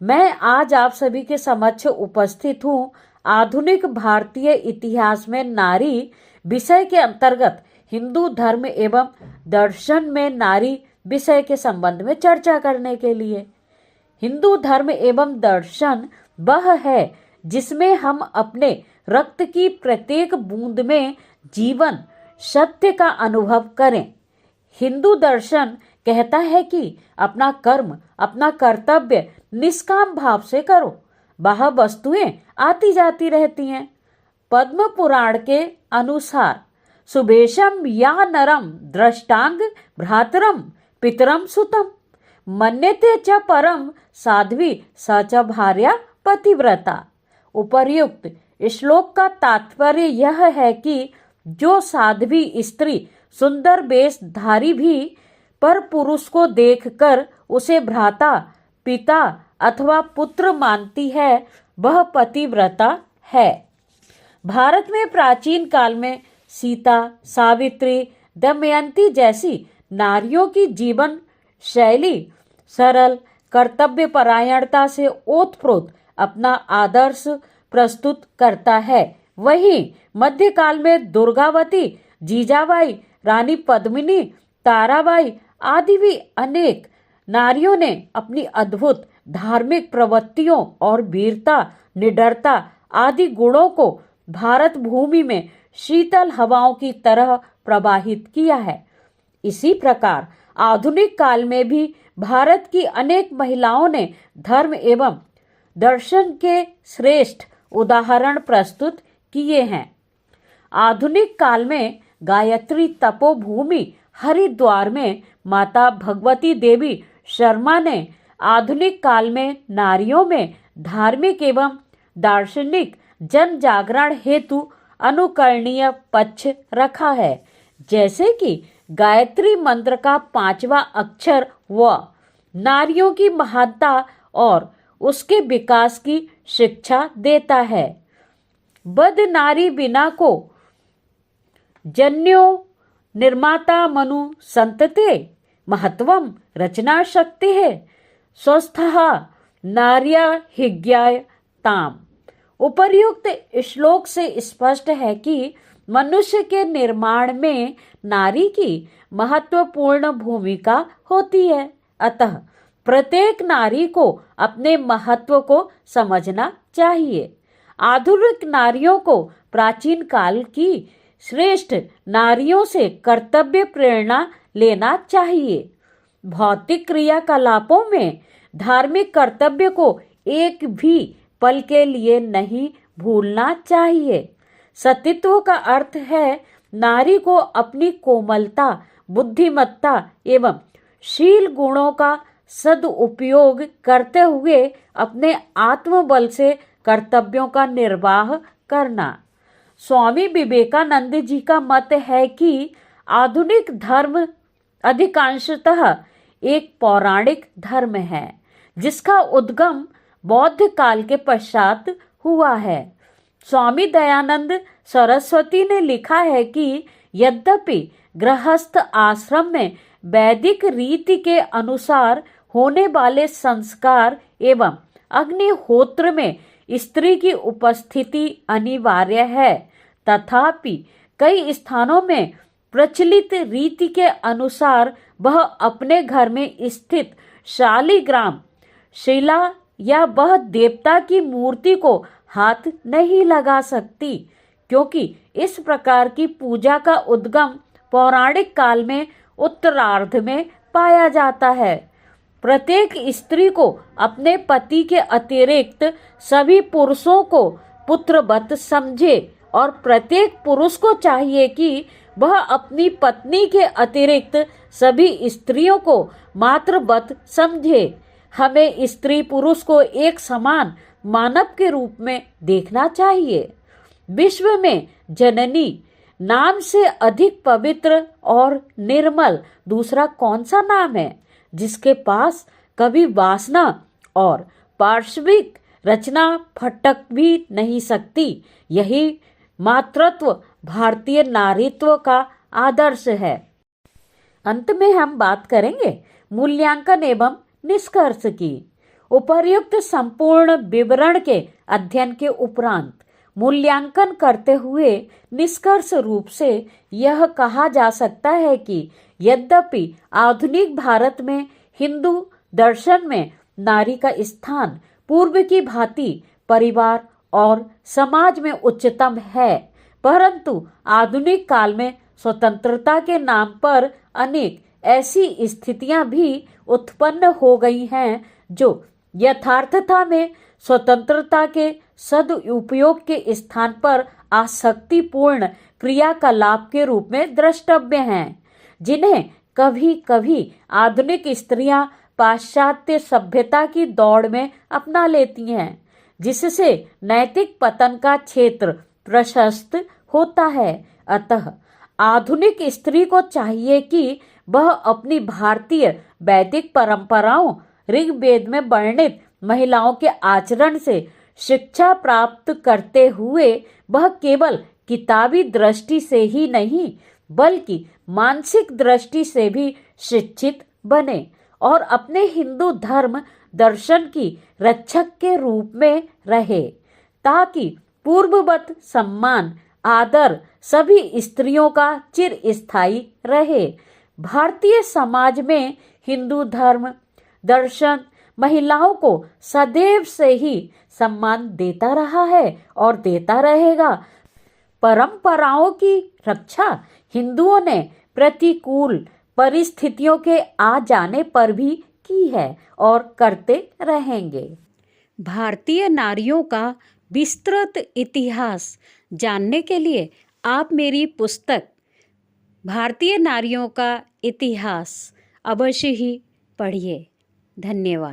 मैं आज आप सभी के समक्ष उपस्थित हूँ आधुनिक भारतीय इतिहास में नारी विषय के अंतर्गत हिंदू धर्म एवं दर्शन में नारी विषय के संबंध में चर्चा करने के लिए। हिंदू धर्म एवं दर्शन वह है जिसमें हम अपने रक्त की प्रत्येक बूंद में जीवन सत्य का अनुभव करें। हिंदू दर्शन कहता है कि अपना कर्म, अपना कर्तव्य निष्काम भाव से करो। वह वस्तुएं आती जाती रहती हैं। पद्म पुराण के अनुसार सुबेशम या नरम दृष्टांग भ्रातरम पितरम सुतम मन्यते च परम साध्वी स च भार्या पतिव्रता। उपर्युक्त श्लोक का तात्पर्य यह है कि जो साध्वी स्त्री सुंदर वेशधारी भी पर पुरुष को देखकर उसे भ्राता, पिता अथवा पुत्र मानती है, वह पतिव्रता है। भारत में प्राचीन काल में सीता, सावित्री, दमयंती जैसी नारियों की जीवन शैली सरल कर्तव्यपरायणता से ओतप्रोत अपना आदर्श प्रस्तुत करता है। वहीं मध्यकाल में दुर्गावती, जीजाबाई, रानी पद्मिनी, ताराबाई आदि भी अनेक नारियों ने अपनी अद्भुत धार्मिक प्रवृत्तियों और वीरता, निडरता आदि गुणों को भारत भूमि में शीतल हवाओं की तरह प्रवाहित किया है। इसी प्रकार आधुनिक काल में भी भारत की अनेक महिलाओं ने धर्म एवं दर्शन के श्रेष्ठ उदाहरण प्रस्तुत किए हैं। आधुनिक काल में गायत्री तपोभूमि हरिद्वार में माता भगवती देवी शर्मा ने आधुनिक काल में नारियों में धार्मिक एवं दार्शनिक जन जागरण हेतु अनुकरणीय पक्ष रखा है। जैसे कि गायत्री मंत्र का 5वां अक्षर व नारियों की महानता और उसके विकास की शिक्षा देता है। बद नारी बिना को जन्यो निर्माता मनु संतते महत्वम रचना शक्ति है स्वस्थः नार्या हिज्ञाय ताम। उपर्युक्त श्लोक से स्पष्ट है कि मनुष्य के निर्माण में नारी की महत्वपूर्ण भूमिका होती है। अतः प्रत्येक नारी को अपने महत्व को समझना चाहिए। आधुनिक नारियों को प्राचीन काल की श्रेष्ठ नारियों से कर्तव्य प्रेरणा लेना चाहिए। भौतिक क्रियाकलापों में धार्मिक कर्तव्य को एक भी पल के लिए नहीं भूलना चाहिए। सतीत्व का अर्थ है नारी को अपनी कोमलता, बुद्धिमत्ता एवं शील गुणों का सदुपयोग करते हुए अपने आत्मबल से कर्तव्यों का निर्वाह करना। स्वामी विवेकानंद जी का मत है कि आधुनिक धर्म अधिकांशतः एक पौराणिक धर्म है जिसका उद्गम बौद्ध काल के पश्चात हुआ है। स्वामी दयानंद सरस्वती ने लिखा है कि यद्यपि गृहस्थ आश्रम में वैदिक रीति के अनुसार होने वाले संस्कार एवं अग्निहोत्र में स्त्री की उपस्थिति अनिवार्य है, तथापि कई स्थानों में प्रचलित रीति के अनुसार वह अपने घर में स्थित शालिग्राम शिला या वह देवता की मूर्ति को हाथ नहीं लगा सकती, क्योंकि इस प्रकार की पूजा का उद्गम पौराणिक काल में उत्तरार्ध में पाया जाता है। प्रत्येक स्त्री को अपने पति के अतिरिक्त सभी पुरुषों को पुत्रवत समझे और प्रत्येक पुरुष को चाहिए कि वह अपनी पत्नी के अतिरिक्त सभी स्त्रियों को मातृवत समझे। हमें स्त्री पुरुष को एक समान मानव के रूप में देखना चाहिए। विश्व में जननी नाम से अधिक पवित्र और निर्मल दूसरा कौन सा नाम है जिसके पास कभी वासना और पार्श्विक रचना फटक भी नहीं सकती। यही मातृत्व भारतीय नारीत्व का आदर्श है। अंत में हम बात करेंगे मूल्यांकन एवं निष्कर्ष की। उपर्युक्त संपूर्ण विवरण के अध्ययन के उपरांत मूल्यांकन करते हुए निष्कर्ष रूप से यह कहा जा सकता है कि यद्यपि आधुनिक भारत में हिंदू दर्शन में नारी का स्थान पूर्व की भांति परिवार और समाज में उच्चतम है, परंतु आधुनिक काल में स्वतंत्रता के नाम पर अनेक ऐसी स्थितियां भी उत्पन्न हो गई हैं जो यथार्थता में स्वतंत्रता के सदुपयोग के स्थान पर आसक्तिपूर्ण क्रियाकलाप के रूप में द्रष्टव्य हैं, जिन्हें कभी कभी आधुनिक स्त्रियां पाश्चात्य सभ्यता की दौड़ में अपना लेती हैं, जिससे नैतिक पतन का क्षेत्र प्रशस्त होता है। अतः आधुनिक स्त्री को चाहिए कि वह अपनी भारतीय वैदिक परंपराओं, ऋग्वेद में वर्णित महिलाओं के आचरण से शिक्षा प्राप्त करते हुए वह केवल किताबी दृष्टि से ही नहीं बल्कि मानसिक दृष्टि से भी शिक्षित बने और अपने हिंदू धर्म दर्शन की रक्षक के रूप में रहे, ताकि पूर्ववत सम्मान आदर सभी स्त्रियों का चिरस्थायी रहे। भारतीय समाज में हिंदू धर्म दर्शन महिलाओं को सदैव से ही सम्मान देता रहा है और देता रहेगा। परंपराओं की रक्षा हिंदुओं ने प्रतिकूल परिस्थितियों के आ जाने पर भी की है और करते रहेंगे। भारतीय नारियों का विस्तृत इतिहास जानने के लिए आप मेरी पुस्तक भारतीय नारियों का इतिहास अवश्य ही पढ़िए। धन्यवाद।